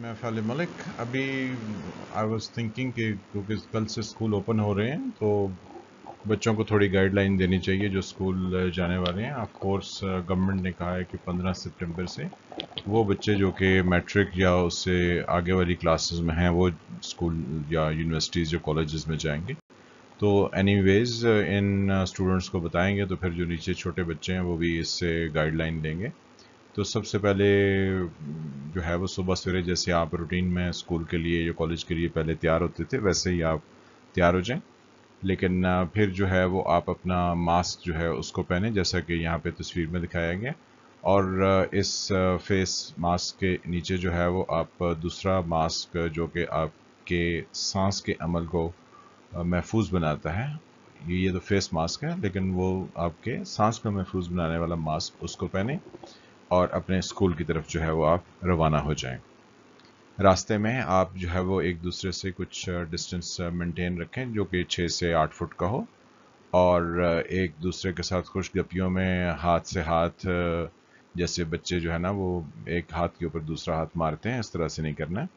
मैं फ़ालिद मलिक। अभी I was thinking कि क्योंकि कल से स्कूल ओपन हो रहे हैं तो बच्चों को थोड़ी गाइडलाइन देनी चाहिए जो स्कूल जाने वाले हैं। ऑफ कोर्स गवर्नमेंट ने कहा है कि 15 सितंबर से वो बच्चे जो कि मैट्रिक या उससे आगे वाली क्लासेस में हैं वो स्कूल या यूनिवर्सिटीज़ या कॉलेजेस में जाएंगे। तो एनीवेज इन स्टूडेंट्स को बताएंगे तो फिर जो नीचे छोटे बच्चे हैं वो भी इससे गाइडलाइन लेंगे। तो सबसे पहले जो है वो सुबह सवेरे जैसे आप रूटीन में स्कूल के लिए या कॉलेज के लिए पहले तैयार होते थे वैसे ही आप तैयार हो जाएं। लेकिन फिर जो है वो आप अपना मास्क जो है उसको पहने जैसा कि यहाँ पे तस्वीर में दिखाया गया। और इस फेस मास्क के नीचे जो है वो आप दूसरा मास्क जो कि आपके सांस के अमल को महफूज बनाता है। ये तो फेस मास्क है लेकिन वो आपके सांस को महफूज बनाने वाला मास्क उसको पहने और अपने स्कूल की तरफ जो है वो आप रवाना हो जाएं। रास्ते में आप जो है वो एक दूसरे से कुछ डिस्टेंस मेंटेन रखें जो कि 6 से 8 फुट का हो। और एक दूसरे के साथ खुशगपियों में हाथ से हाथ जैसे बच्चे जो है ना वो एक हाथ के ऊपर दूसरा हाथ मारते हैं इस तरह से नहीं करना है,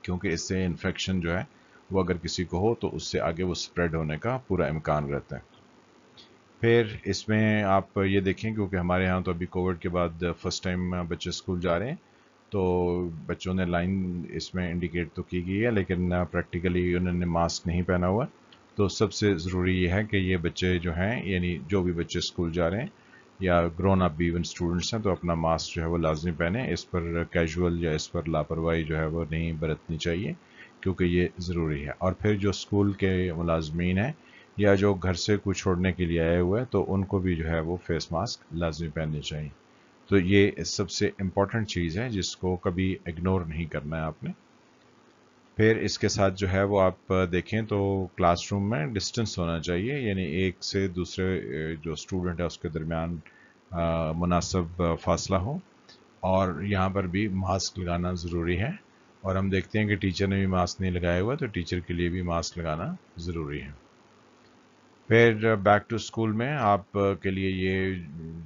क्योंकि इससे इन्फेक्शन जो है वो अगर किसी को हो तो उससे आगे वो स्प्रेड होने का पूरा इम्कान रहता है। फिर इसमें आप ये देखें क्योंकि हमारे यहाँ तो अभी कोविड के बाद फर्स्ट टाइम बच्चे स्कूल जा रहे हैं तो बच्चों ने लाइन इसमें इंडिकेट तो की गई है लेकिन प्रैक्टिकली उन्होंने मास्क नहीं पहना हुआ। तो सबसे ज़रूरी ये है कि ये बच्चे जो हैं यानी जो भी बच्चे स्कूल जा रहे हैं या ग्रोन अप भी इवन स्टूडेंट्स हैं तो अपना मास्क जो है वो लाजमी पहने। इस पर कैजुअल या इस पर लापरवाही जो है वो नहीं बरतनी चाहिए क्योंकि ये ज़रूरी है। और फिर जो स्कूल के मुलाजमीन हैं या जो घर से कुछ छोड़ने के लिए आए हुए हैं तो उनको भी जो है वो फेस मास्क लाजमी पहनने चाहिए। तो ये सबसे इम्पॉर्टेंट चीज़ है जिसको कभी इग्नोर नहीं करना है आपने। फिर इसके साथ जो है वो आप देखें तो क्लासरूम में डिस्टेंस होना चाहिए यानी एक से दूसरे जो स्टूडेंट है उसके दरमियान मुनासिब फासला हो। और यहाँ पर भी मास्क लगाना ज़रूरी है। और हम देखते हैं कि टीचर ने भी मास्क नहीं लगाया हुआ तो टीचर के लिए भी मास्क लगाना ज़रूरी है। फिर बैक टू स्कूल में आप के लिए ये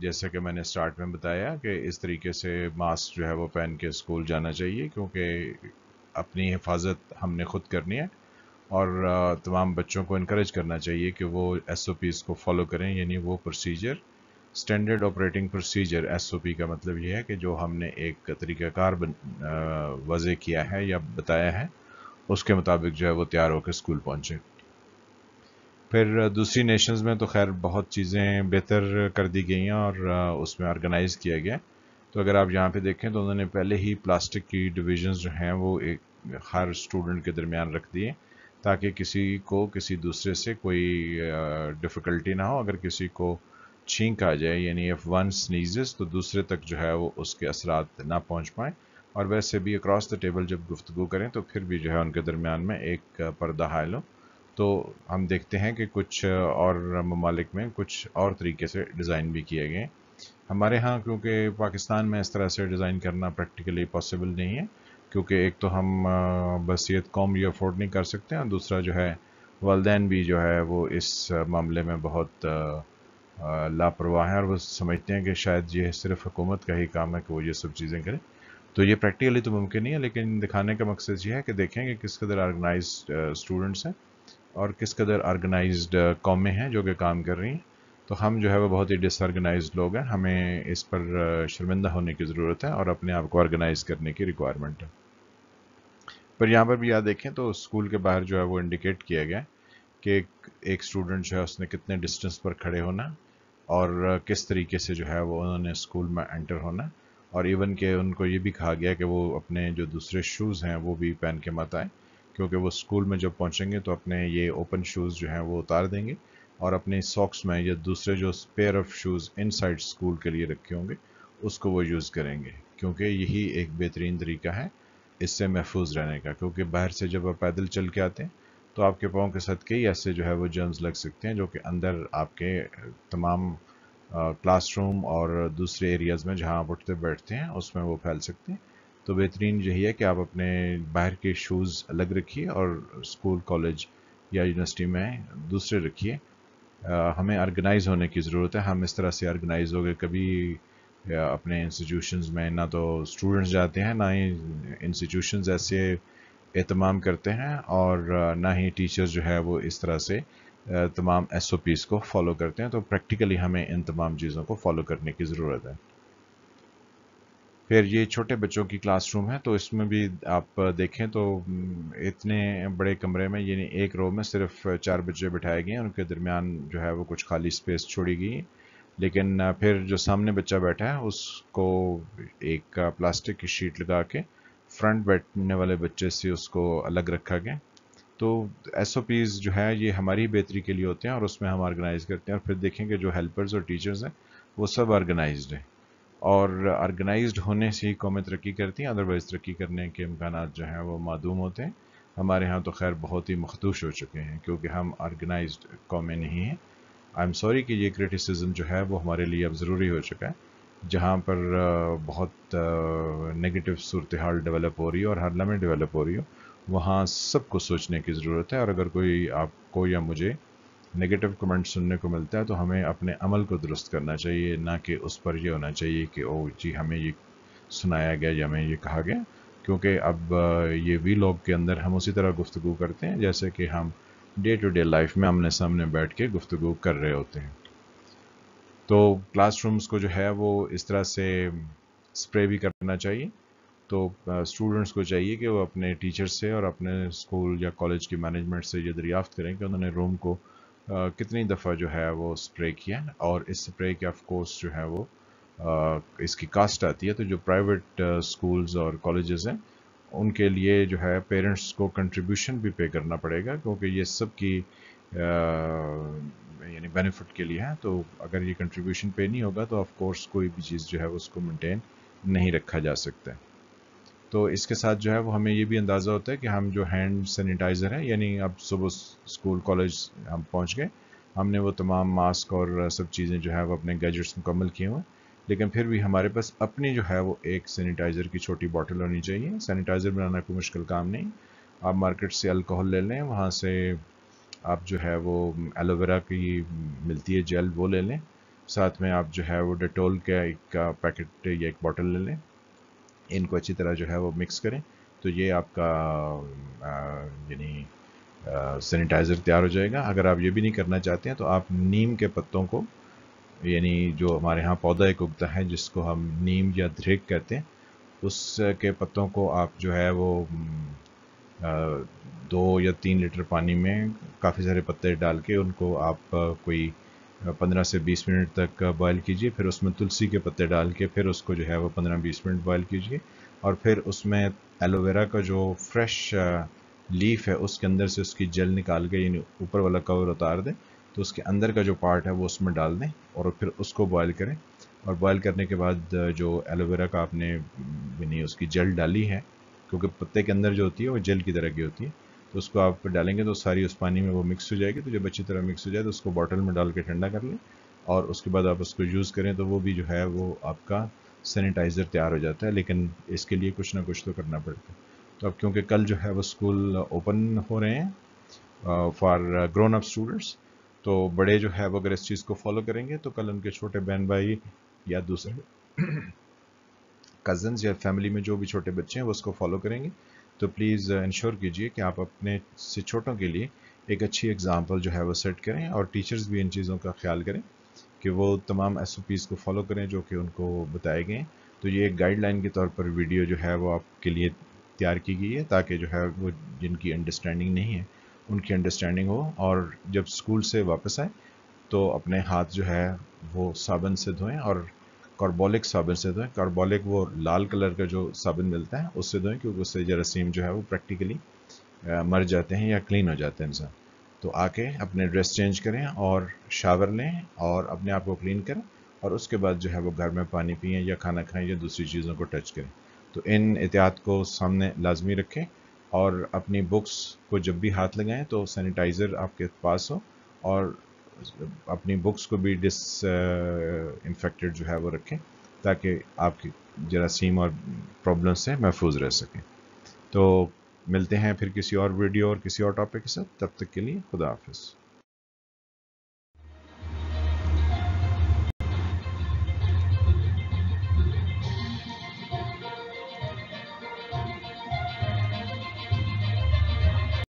जैसा कि मैंने स्टार्ट में बताया कि इस तरीके से मास्क जो है वो पहन के स्कूल जाना चाहिए क्योंकि अपनी हिफाजत हमने खुद करनी है। और तमाम बच्चों को इनक्रेज करना चाहिए कि वो SOPs को फॉलो करें यानी वो procedure standard operating procedure SOP का मतलब ये है कि जो हमने एक तरीक़ाकार वज़े किया है या बताया है उसके मुताबिक जो है वो तैयार होकर स्कूल पहुँचे। फिर दूसरी नेशंस में तो खैर बहुत चीज़ें बेहतर कर दी गई हैं और उसमें ऑर्गेनाइज़ किया गया। तो अगर आप यहाँ पे देखें तो उन्होंने पहले ही प्लास्टिक की डिविजन्स जो हैं वो एक हर स्टूडेंट के दरमियान रख दिए ताकि किसी को किसी दूसरे से कोई डिफ़िकल्टी ना हो। अगर किसी को छींक आ जाए यानी इफ़ वन स्नीजेस तो दूसरे तक जो है वो उसके असरात ना पहुँच पाएँ। और वैसे भी अक्रॉस द टेबल जब गुफ्तगू करें तो फिर भी जो है उनके दरमियान में एक पर्दा हायल हो। तो हम देखते हैं कि कुछ और ममालिक में कुछ और तरीके से डिज़ाइन भी किए गए। हमारे यहाँ क्योंकि पाकिस्तान में इस तरह से डिज़ाइन करना प्रैक्टिकली पॉसिबल नहीं है क्योंकि एक तो हम बसीयत कौम ये अफोर्ड नहीं कर सकते और दूसरा जो है वालदैन भी जो है वो इस मामले में बहुत लापरवाह हैं और वो समझते हैं कि शायद ये सिर्फ हुकूमत का ही काम है कि वो ये सब चीज़ें करें। तो ये प्रैक्टिकली तो मुमकिन नहीं है लेकिन दिखाने का मकसद ये है कि देखें कि किस कदर ऑर्गेनाइज स्टूडेंट्स हैं और किस कदर ऑर्गेनाइज्ड कौमें हैं जो कि काम कर रही हैं। तो हम जो है वो बहुत ही डिसऑर्गेनाइज्ड लोग हैं, हमें इस पर शर्मिंदा होने की ज़रूरत है और अपने आप को ऑर्गेनाइज करने की रिक्वायरमेंट है। पर यहाँ पर भी याद देखें तो स्कूल के बाहर जो है वो इंडिकेट किया गया कि एक स्टूडेंट जो है उसने कितने डिस्टेंस पर खड़े होना और किस तरीके से जो है वो उन्होंने स्कूल में एंटर होना। और इवन के उनको ये भी कहा गया कि वो अपने जो दूसरे शूज़ हैं वो भी पहन के मत आए क्योंकि वो स्कूल में जब पहुँचेंगे तो अपने ये ओपन शूज़ जो हैं वो उतार देंगे और अपने सॉक्स में या दूसरे जो pair of shoes inside school के लिए रखे होंगे उसको वो यूज़ करेंगे क्योंकि यही एक बेहतरीन तरीका है इससे महफूज रहने का। क्योंकि बाहर से जब आप पैदल चल के आते हैं तो आपके पाँव के साथ कई ऐसे जो है वो जर्म्स लग सकते हैं जो कि अंदर आपके तमाम क्लासरूम और दूसरे एरियाज़ में जहाँ आप उठते बैठते हैं उसमें वो फैल सकते हैं। तो बेहतरीन यही है कि आप अपने बाहर के शूज़ अलग रखिए और स्कूल कॉलेज या यूनिवर्सिटी में दूसरे रखिए। हमें ऑर्गेनाइज होने की ज़रूरत है। हम इस तरह से ऑर्गेनाइज हो गए कभी یا اپنے انسٹیٹیوشنز میں نہ تو اسٹوڈنٹس جاتے ہیں، نہ ہی انسٹیٹیوشنز ایسے اہتمام کرتے ہیں، اور نہ ہی ٹیچرز جو ہے وہ اس طرح سے تمام ایس او پیز کو فالو کرتے ہیں. تو پریکٹیکلی ہمیں ان تمام چیزوں کو فالو کرنے کی ضرورت ہے. پھر یہ چھوٹے بچوں کی کلاس روم ہے، تو اس میں بھی آپ دیکھیں تو اتنے بڑے کمرے میں، یعنی ایک رو میں صرف 4 بچے بٹھائے گئے ہیں، ان کے درمیان جو ہے وہ کچھ خالی اسپیس چھوڑی گئی ہے. لیکن پھر جو سامنے بچہ بیٹھا ہے اس کو ایک پلاسٹک کی شیٹ لگا کے فرنٹ بیٹھنے والے بچے سے اس کو الگ رکھا گیا. تو ایس او پیز جو ہے یہ ہماری بہتری کے لیے ہوتے ہیں، اور اس میں ہم آرگنائز کرتے ہیں. اور پھر دیکھیں کہ جو ہیلپرز اور ٹیچرز ہیں وہ سب آرگنائزڈ ہیں، اور آرگنائزڈ ہونے سے ہی قومیں ترقی کرتی ہیں، ادروائز ترقی کرنے کے امکانات جو ہیں وہ معدوم ہوتے ہیں. ہمارے ہاں تو خیر بہت ہی مخدوش ہو چکے ہیں کیونکہ ہم آرگنائزڈ قومیں نہیں ہیں. آئی ایم سوری کہ یہ کرٹیسزم جو ہے وہ ہمارے لیے اب ضروری ہو چکا ہے، جہاں پر بہت نگیٹو صورتحال ڈیولپ ہو رہی ہے اور ہر لمحے ڈیولپ ہو رہی ہو، وہاں سب کو سوچنے کی ضرورت ہے. اور اگر کوئی آپ کو یا مجھے نگیٹو کمنٹ سننے کو ملتا ہے تو ہمیں اپنے عمل کو درست کرنا چاہیے، نہ کہ اس پر یہ ہونا چاہیے کہ او جی ہمیں یہ سنایا گیا یا ہمیں یہ کہا گیا. کیونکہ اب یہ وی لاگ کے اندر ہم اسی طرح گفتگو کرتے ہیں جیسے کہ ہم ڈے ٹو ڈے لائف میں آمنے سامنے بیٹھ کے گفتگو کر رہے ہوتے ہیں. تو کلاس رومز کو جو ہے وہ اس طرح سے اسپرے بھی کرنا چاہیے. تو اسٹوڈنٹس کو چاہیے کہ وہ اپنے ٹیچر سے اور اپنے اسکول یا کالج کی مینجمنٹ سے یہ دریافت کریں کہ انہوں نے روم کو کتنی دفعہ جو ہے وہ اسپرے کیا، اور اس اسپرے کے آف کورس جو ہے وہ اس کی کاسٹ آتی ہے. تو جو پرائیویٹ اسکولز اور کالجز ہیں ان کے لیے جو ہے پیرنٹس کو کنٹریبیوشن بھی پے کرنا پڑے گا، کیونکہ یہ سب کی یعنی بینیفٹ کے لیے ہے. تو اگر یہ کنٹریبیوشن پے نہیں ہوگا تو آف کورس کوئی بھی چیز جو ہے اس کو مینٹین نہیں رکھا جا سکتا. تو اس کے ساتھ جو ہے وہ ہمیں یہ بھی اندازہ ہوتا ہے کہ ہم جو ہینڈ سینیٹائزر ہے، یعنی اب صبح اسکول کالج ہم پہنچ گئے، ہم نے وہ تمام ماسک اور سب چیزیں جو ہے وہ اپنے گیجٹس مکمل کیے ہوئے، لیکن پھر بھی ہمارے پاس اپنی جو ہے وہ ایک سینیٹائزر کی چھوٹی باٹل ہونی چاہیے. سینیٹائزر بنانا کوئی مشکل کام نہیں، آپ مارکیٹ سے الکوہل لے لیں، وہاں سے آپ جو ہے وہ ایلو ویرا کی ملتی ہے جیل، وہ لے لیں. ساتھ میں آپ جو ہے وہ ڈیٹول کا ایک پیکٹ یا ایک باٹل لے لیں. ان کو اچھی طرح جو ہے وہ مکس کریں، تو یہ آپ کا یعنی سینیٹائزر تیار ہو جائے گا. اگر آپ یہ بھی نہیں کرنا چاہتے ہیں تو آپ نیم کے پتوں کو، یعنی جو ہمارے ہاں پودا ایک اگتا ہے جس کو ہم نیم یا دھریک کہتے ہیں، اس کے پتوں کو آپ جو ہے وہ 2 یا 3 لیٹر پانی میں کافی سارے پتے ڈال کے ان کو آپ کوئی 15 سے 20 منٹ تک بوائل کیجیے. پھر اس میں تلسی کے پتے ڈال کے پھر اس کو جو ہے وہ 15-20 منٹ بوائل کیجیے، اور پھر اس میں ایلو ویرا کا جو فریش لیف ہے اس کے اندر سے اس کی جیل نکال کے، یعنی اوپر والا کور اتار دیں، تو اس کے اندر کا جو پارٹ ہے وہ اس میں ڈال دیں اور پھر اس کو بوائل کریں. اور بوائل کرنے کے بعد جو ایلو ویرا کا آپ نے یعنی اس کی جیل ڈالی ہے، کیونکہ پتے کے اندر جو ہوتی ہے وہ جیل کی طرح کی ہوتی ہے، تو اس کو آپ ڈالیں گے تو ساری اس پانی میں وہ مکس ہو جائے گی. تو جب اچھی طرح مکس ہو جائے تو اس کو باٹل میں ڈال کے ٹھنڈا کر لیں، اور اس کے بعد آپ اس کو یوز کریں تو وہ بھی جو ہے وہ آپ کا سینیٹائزر تیار ہو جاتا ہے. لیکن اس کے لیے کچھ نہ کچھ تو کرنا پڑتا ہے. تو اب کیونکہ کل جو ہے وہ اسکول اوپن ہو رہے ہیں فار گرون اپ اسٹوڈنٹس، تو بڑے جو ہے وہ اگر اس چیز کو فالو کریں گے تو کل ان کے چھوٹے بہن بھائی یا دوسرے کزنز یا فیملی میں جو بھی چھوٹے بچے ہیں وہ اس کو فالو کریں گے. تو پلیز انشور کیجئے کہ آپ اپنے سے چھوٹوں کے لیے ایک اچھی اگزامپل جو ہے وہ سیٹ کریں، اور ٹیچرز بھی ان چیزوں کا خیال کریں کہ وہ تمام ایس او پیز کو فالو کریں جو کہ ان کو بتائے گئے ہیں. تو یہ ایک گائیڈ لائن کے طور پر ویڈیو جو ہے وہ آپ کے لیے تیار کی گئی ہے، تاکہ جو ہے وہ جن کی انڈرسٹینڈنگ نہیں ہے ان کی انڈرسٹینڈنگ ہو، اور جب اسکول سے واپس آئیں تو اپنے ہاتھ جو ہے وہ صابن سے دھوئیں، اور کاربولک صابن سے دھوئیں. کاربولک وہ لال کلر کا جو صابن ملتا ہے اس سے دھوئیں، کیونکہ اس سے جراثیم جو ہے وہ پریکٹیکلی مر جاتے ہیں یا کلین ہو جاتے ہیں انسان. تو آ کے اپنے ڈریس چینج کریں اور شاور لیں اور اپنے آپ کو کلین کریں، اور اس کے بعد جو ہے وہ گھر میں پانی پئیں یا کھانا کھائیں یا دوسری چیزوں کو ٹچ کریں. تو ان احتیاط کو سامنے لازمی رکھیں، اور اپنی بکس کو جب بھی ہاتھ لگائیں تو سینیٹائزر آپ کے پاس ہو، اور اپنی بکس کو بھی ڈس انفیکٹڈ جو ہے وہ رکھیں تاکہ آپ کی جراثیم اور پرابلم سے محفوظ رہ سکیں. تو ملتے ہیں پھر کسی اور ویڈیو اور کسی اور ٹاپک کے ساتھ، تب تک کے لیے خدا حافظ.